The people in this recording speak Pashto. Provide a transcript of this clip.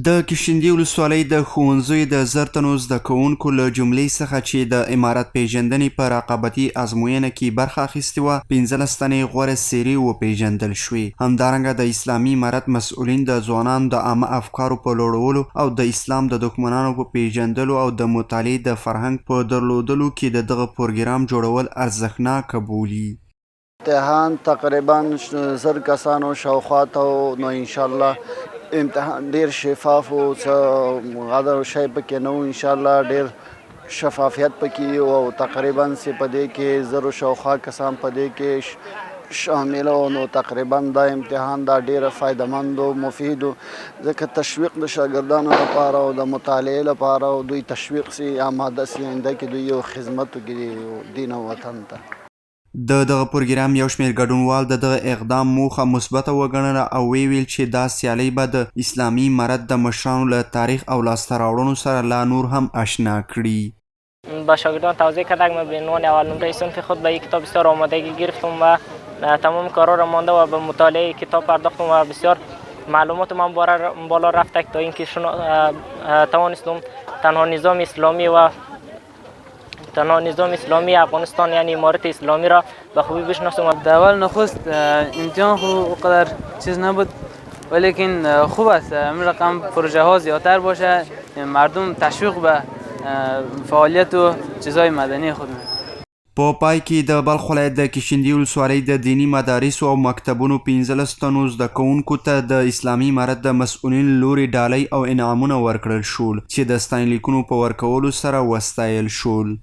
د کشندي ولسوالۍ د ښوونځیو د 1000 تنو زده کوونکو له جملې څخه چې د امارت پیژندنې په رقابتي ازموینه کې برخه اخیستې وه 15 تنې غوره څیرې وپیژندل شوې. همدارنګه د اسلامي امارت مسؤلین د ځوانانو د عامه افکارو په لوړولو او د اسلام د دښمنانو په پیژندلو او د مطالعې د فرهنګ په درلودلو کې د دغه پروګرام جوړول ارزښتناکه بولي. امتحان تقریبا 1000 کسانو شاوخوا ته نو انشاءالله امتحان ډیر شفاف او څه غدر شی پکې نه و، انشاءالله ډیر شفافیت پکې او تقریبا چې په دې کې 1000 شاوخوا کسان په دې کې شامل او نو تقریبا دا امتحان دا ډیر فایدهمند او مفید ځکه تشویق د شاګردانو لپاره او د مطالعې لپاره او دوی تشویق سي آماده سي آینده کې دوی یو خدمت وکړي دین او وطن ته. د دغه پروګرام یو شمېر ګډونوال د دغه اقدام موخه مثبته وګڼله او ویل چې دا سیالۍ به د اسلامي امارت د مشرانو له تاریخ او لاسته راوړنو سره لا نور هم آشنا کړي. با شاگردان توضیح کردم به عنوان اول نمره صنف خود به یک کتاب بسیار آمادگی گرفتم و تمام کارا را مانده و به مطالعه کتاب پرداختم و بسیار معلومات من بالا رفت تا اینکه توانستم تنها نظام اسلامی افغانستان یعنی امارت اسلامی را به خوبی بشناسم. در اول نخست امتحان خوب قدر چیز نبود ولیکن خوب است این رقم پروژه ها زیادتر باشه، مردم تشویق به فعالیت و چیزهای مدنی خود می. په پای کې د بلخ ولایت د کشندي ولسوالۍ د دیني مدارسو او مکتبونو 15 تنو زده کوونکو ته د اسلامي امارت د مسؤلین لوري ډالۍ او انعامونه ورکړل شول چې د ستاینلیکونو په ورکولو سره وستایل شول.